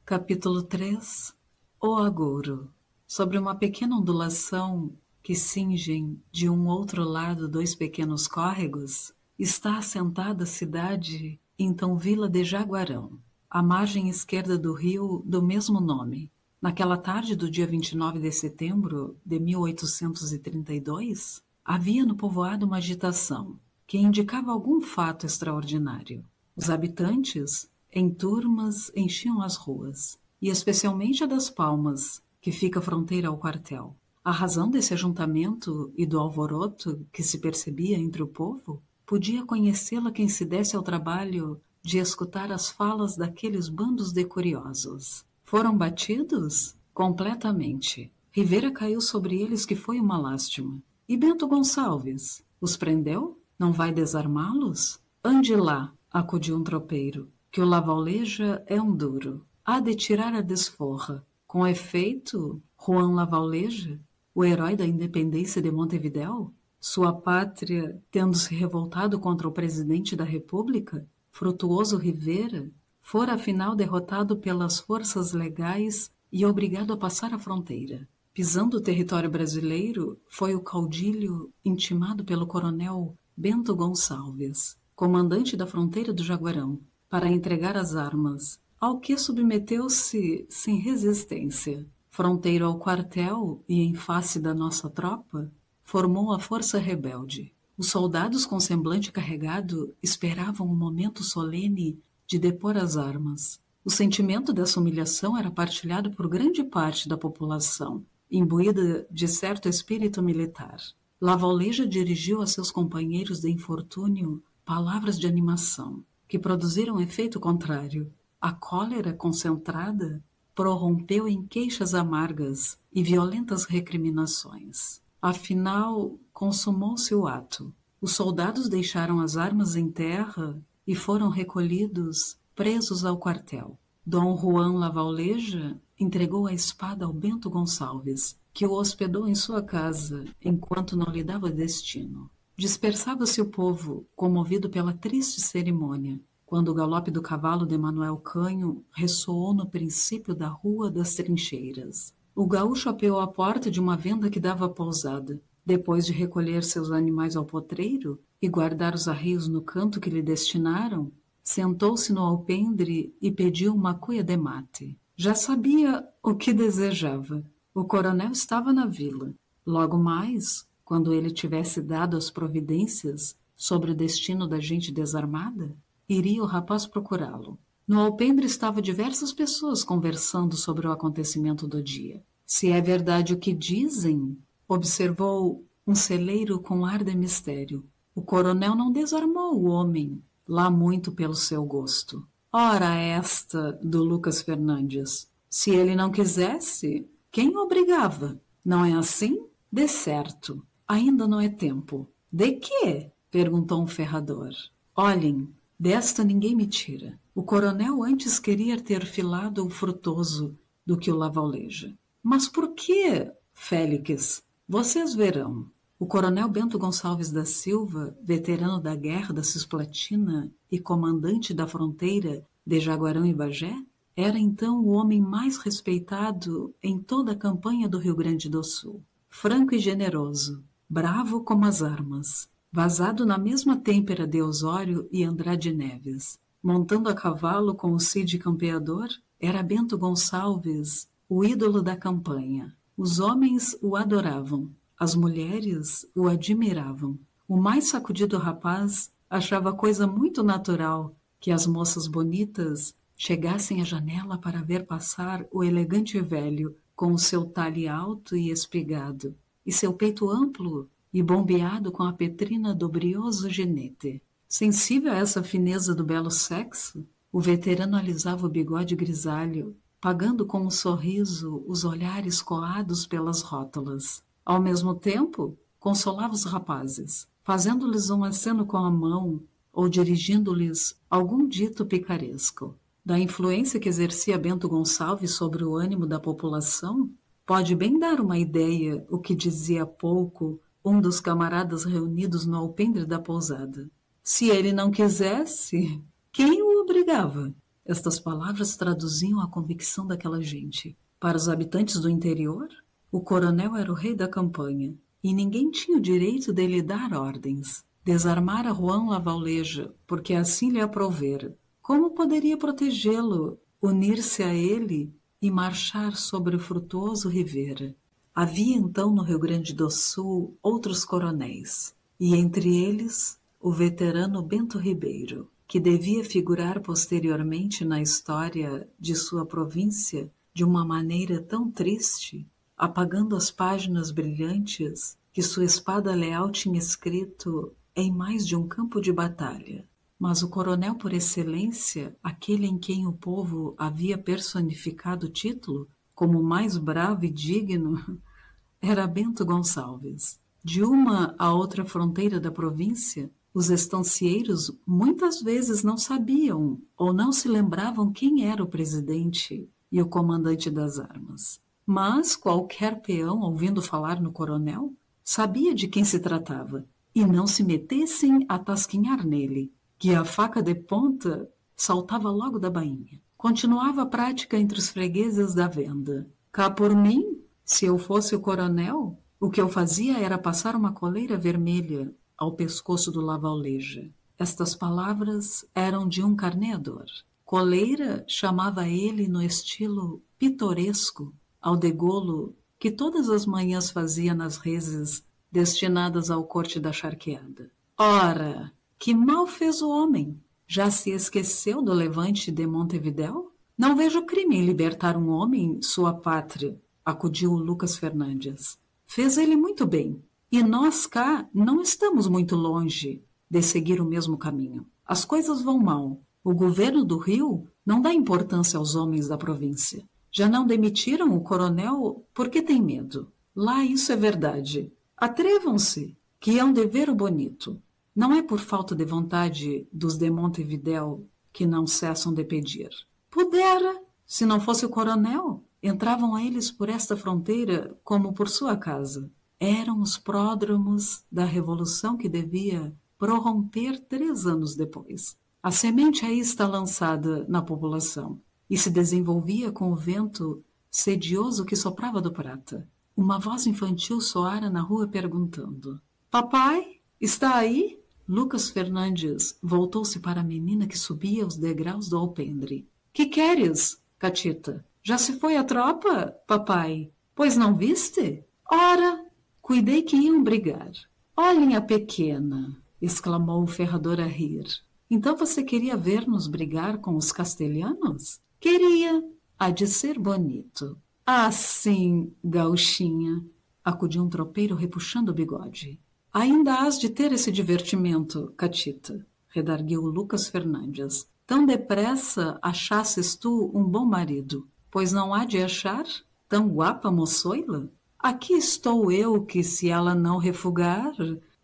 Capítulo 3. O agouro. Sobre uma pequena ondulação que cingem de um outro lado dois pequenos córregos, está assentada a cidade, então Vila de Jaguarão, à margem esquerda do rio do mesmo nome. Naquela tarde do dia 29 de setembro de 1832, havia no povoado uma agitação que indicava algum fato extraordinário. Os habitantes, em turmas, enchiam as ruas, e especialmente a das Palmas, que fica fronteira ao quartel. A razão desse ajuntamento e do alvoroço que se percebia entre o povo podia conhecê-la quem se desse ao trabalho de escutar as falas daqueles bandos de curiosos. Foram batidos? Completamente. Rivera caiu sobre eles, que foi uma lástima. E Bento Gonçalves? Os prendeu? Não vai desarmá-los? Ande lá, acudiu um tropeiro, que o Lavalleja é um duro. Há de tirar a desforra. Com efeito, Juan Lavalleja, o herói da independência de Montevidéu, sua pátria tendo se revoltado contra o presidente da República, Frutuoso Rivera, fora afinal derrotado pelas forças legais e obrigado a passar a fronteira. Pisando o território brasileiro, foi o caudilho intimado pelo coronel Bento Gonçalves, comandante da fronteira do Jaguarão, para entregar as armas, ao que submeteu-se sem resistência. Fronteiro ao quartel e em face da nossa tropa, formou a força rebelde. Os soldados com semblante carregado esperavam um momento solene de depor as armas. O sentimento dessa humilhação era partilhado por grande parte da população, imbuída de certo espírito militar. Lavalleja dirigiu a seus companheiros de infortúnio palavras de animação, que produziram efeito contrário. A cólera concentrada prorrompeu em queixas amargas e violentas recriminações. Afinal, consumou-se o ato. Os soldados deixaram as armas em terra e foram recolhidos, presos ao quartel. Dom Juan Lavalleja entregou a espada ao Bento Gonçalves, que o hospedou em sua casa, enquanto não lhe dava destino. Dispersava-se o povo, comovido pela triste cerimônia, quando o galope do cavalo de Manuel Canho ressoou no princípio da Rua das Trincheiras. O gaúcho apeou à porta de uma venda que dava à pousada. Depois de recolher seus animais ao potreiro e guardar os arreios no canto que lhe destinaram, sentou-se no alpendre e pediu uma cuia de mate. Já sabia o que desejava. O coronel estava na vila. Logo mais, quando ele tivesse dado as providências sobre o destino da gente desarmada, iria o rapaz procurá-lo. No alpendre estavam diversas pessoas conversando sobre o acontecimento do dia. Se é verdade o que dizem, observou um celeiro com ar de mistério, o coronel não desarmou o homem, lá muito pelo seu gosto. Ora esta do Lucas Fernandes. Se ele não quisesse, quem o obrigava? Não é assim? De certo. Ainda não é tempo. De quê? Perguntou um ferrador. Olhem, desta ninguém me tira. O coronel antes queria ter filado o Frutoso do que o Lavalleja. Mas por quê, Félix? Vocês verão. O coronel Bento Gonçalves da Silva, veterano da Guerra da Cisplatina e comandante da fronteira de Jaguarão e Bagé, era então o homem mais respeitado em toda a campanha do Rio Grande do Sul. Franco e generoso, bravo como as armas, vazado na mesma têmpera de Osório e Andrade Neves. Montando a cavalo com o Cid campeador, era Bento Gonçalves, o ídolo da campanha. Os homens o adoravam, as mulheres o admiravam. O mais sacudido rapaz achava coisa muito natural que as moças bonitas chegassem à janela para ver passar o elegante velho com o seu talhe alto e espigado, e seu peito amplo e bombeado com a petrina do brioso ginete. Sensível a essa fineza do belo sexo, o veterano alisava o bigode grisalho, pagando com um sorriso os olhares coados pelas rótulas. Ao mesmo tempo, consolava os rapazes, fazendo-lhes um aceno com a mão ou dirigindo-lhes algum dito picaresco. Da influência que exercia Bento Gonçalves sobre o ânimo da população, pode bem dar uma ideia o que dizia há pouco um dos camaradas reunidos no alpendre da pousada. Se ele não quisesse, quem o obrigava? Estas palavras traduziam a convicção daquela gente. Para os habitantes do interior, o coronel era o rei da campanha, e ninguém tinha o direito de lhe dar ordens. Desarmara Juan Lavalleja, porque assim lhe aprovera. Como poderia protegê-lo, unir-se a ele e marchar sobre o frutuoso Rivera? Havia então no Rio Grande do Sul outros coronéis, e entre eles o veterano Bento Ribeiro, que devia figurar posteriormente na história de sua província de uma maneira tão triste, apagando as páginas brilhantes que sua espada leal tinha escrito em mais de um campo de batalha. Mas o coronel por excelência, aquele em quem o povo havia personificado o título como o mais bravo e digno, era Bento Gonçalves. De uma a outra fronteira da província, os estancieiros muitas vezes não sabiam ou não se lembravam quem era o presidente e o comandante das armas. Mas qualquer peão, ouvindo falar no coronel, sabia de quem se tratava, e não se metessem a tasquinhar nele, que a faca de ponta saltava logo da bainha. Continuava a prática entre os fregueses da venda. Cá por mim, se eu fosse o coronel, o que eu fazia era passar uma coleira vermelha ao pescoço do Lavalleja. Estas palavras eram de um carneador. Coleira chamava ele no estilo pitoresco ao degolo que todas as manhãs fazia nas reses destinadas ao corte da charqueada. Ora, que mal fez o homem? Já se esqueceu do levante de Montevidéu? Não vejo crime em libertar um homem, sua pátria, acudiu o Lucas Fernandes. Fez ele muito bem. E nós cá não estamos muito longe de seguir o mesmo caminho. As coisas vão mal. O governo do Rio não dá importância aos homens da província. Já não demitiram o coronel porque tem medo. Lá isso é verdade. Atrevam-se, que hão de ver o bonito. Não é por falta de vontade dos de Montevidéu que não cessam de pedir. Pudera, se não fosse o coronel, entravam a eles por esta fronteira como por sua casa. Eram os pródromos da revolução que devia prorromper 3 anos depois. A semente aí está lançada na população e se desenvolvia com o vento sedioso que soprava do prata. Uma voz infantil soara na rua perguntando: Papai, está aí? Lucas Fernandes voltou-se para a menina que subia os degraus do alpendre. Que queres, Catita? Já se foi a tropa, papai? Pois não viste? Ora, cuidei que iam brigar. Olhem a pequena, exclamou o ferrador a rir. Então você queria ver-nos brigar com os castelhanos? Queria. Há de ser bonito. Ah, sim, gauchinha, acudiu um tropeiro repuxando o bigode. Ainda hás de ter esse divertimento, Catita, redarguiu Lucas Fernandes. Tão depressa achasses tu um bom marido, pois não há de achar? Tão guapa moçoila? Aqui estou eu que, se ela não refugar...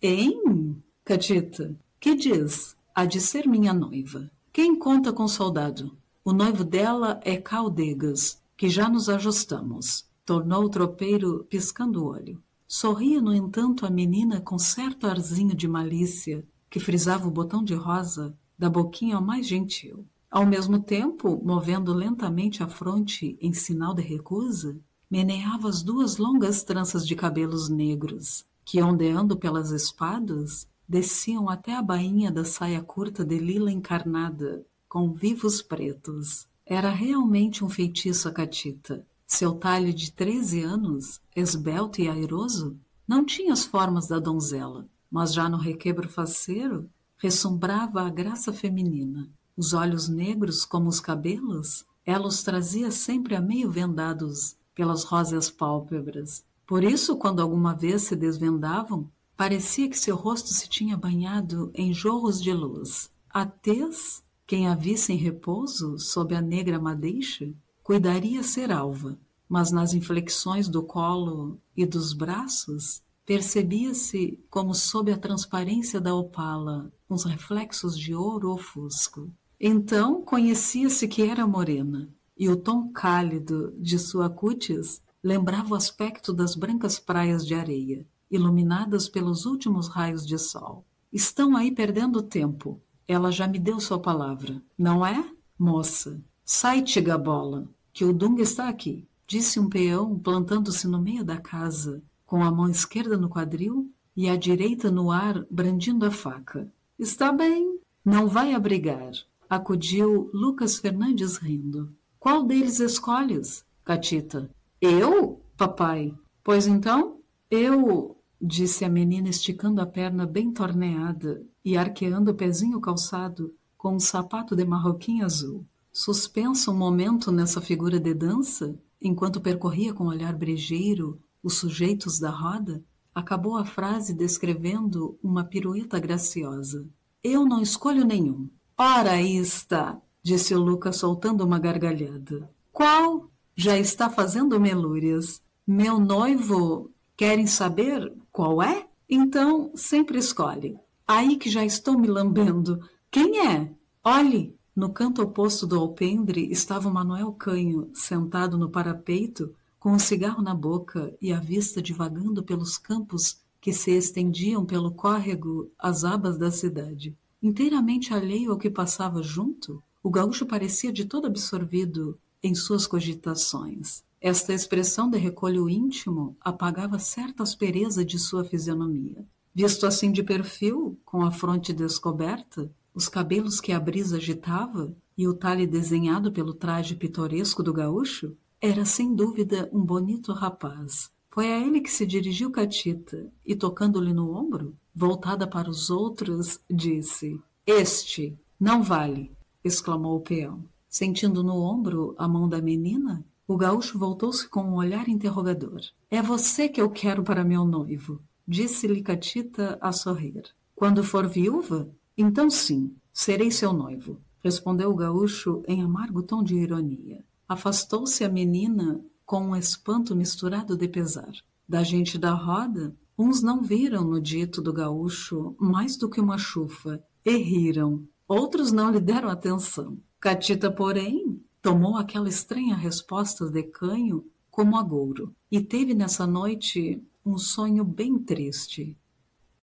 Hein, Catita? Que diz? Há de ser minha noiva. Quem conta com soldado? O noivo dela é Caldegas, que já nos ajustamos. Tornou o tropeiro piscando o olho. Sorria, no entanto, a menina com certo arzinho de malícia, que frisava o botão de rosa da boquinha mais gentil. Ao mesmo tempo, movendo lentamente a fronte em sinal de recusa, meneava as 2 longas tranças de cabelos negros, que, ondeando pelas espadas, desciam até a bainha da saia curta de lila encarnada, com vivos pretos. Era realmente um feitiço a Catita. Seu talhe de 13 anos, esbelto e airoso, não tinha as formas da donzela, mas já no requebro faceiro ressumbrava a graça feminina. Os olhos negros como os cabelos, ela os trazia sempre a meio vendados pelas róseas pálpebras. Por isso, quando alguma vez se desvendavam, parecia que seu rosto se tinha banhado em jorros de luz. A tez, quem a visse em repouso sob a negra madeixa, cuidaria ser alva, mas nas inflexões do colo e dos braços percebia-se, como sob a transparência da opala, uns reflexos de ouro ou fusco. Então conhecia-se que era morena, e o tom cálido de sua cútis lembrava o aspecto das brancas praias de areia, iluminadas pelos últimos raios de sol. Estão aí perdendo tempo. Ela já me deu sua palavra, não é? Moça, sai-te, gabola, que o Dunga está aqui, disse um peão, plantando-se no meio da casa, com a mão esquerda no quadril e a direita no ar, brandindo a faca. Está bem, não vai abrigar, acudiu Lucas Fernandes rindo. Qual deles escolhes, Catita? Eu, papai? Pois então, eu, disse a menina esticando a perna bem torneada e arqueando o pezinho calçado com um sapato de marroquim azul. Suspensa um momento nessa figura de dança, enquanto percorria com olhar brejeiro os sujeitos da roda, acabou a frase descrevendo uma pirueta graciosa. Eu não escolho nenhum. Ora aí está, disse o Lucas soltando uma gargalhada. Qual? Já está fazendo melúrias. Meu noivo... Querem saber qual é? Então sempre escolhe. Aí que já estou me lambendo. Quem é? Olhe! No canto oposto do alpendre estava o Manuel Canho, sentado no parapeito, com um cigarro na boca e a vista divagando pelos campos que se estendiam pelo córrego às abas da cidade. Inteiramente alheio ao que passava junto, o gaúcho parecia de todo absorvido em suas cogitações. Esta expressão de recolho íntimo apagava certa aspereza de sua fisionomia. Visto assim de perfil, com a fronte descoberta, os cabelos que a brisa agitava e o talhe desenhado pelo traje pitoresco do gaúcho, era sem dúvida um bonito rapaz. Foi a ele que se dirigiu Catita e, tocando-lhe no ombro, voltada para os outros, disse: Este não vale, exclamou o peão. Sentindo no ombro a mão da menina, o gaúcho voltou-se com um olhar interrogador. É você que eu quero para meu noivo, disse-lhe Catita a sorrir. Quando for viúva? Então sim, serei seu noivo, respondeu o gaúcho em amargo tom de ironia. Afastou-se a menina com um espanto misturado de pesar. Da gente da roda, uns não viram no dito do gaúcho mais do que uma chufa e riram. Outros não lhe deram atenção. Catita, porém, tomou aquela estranha resposta de Canho como agouro e teve nessa noite um sonho bem triste.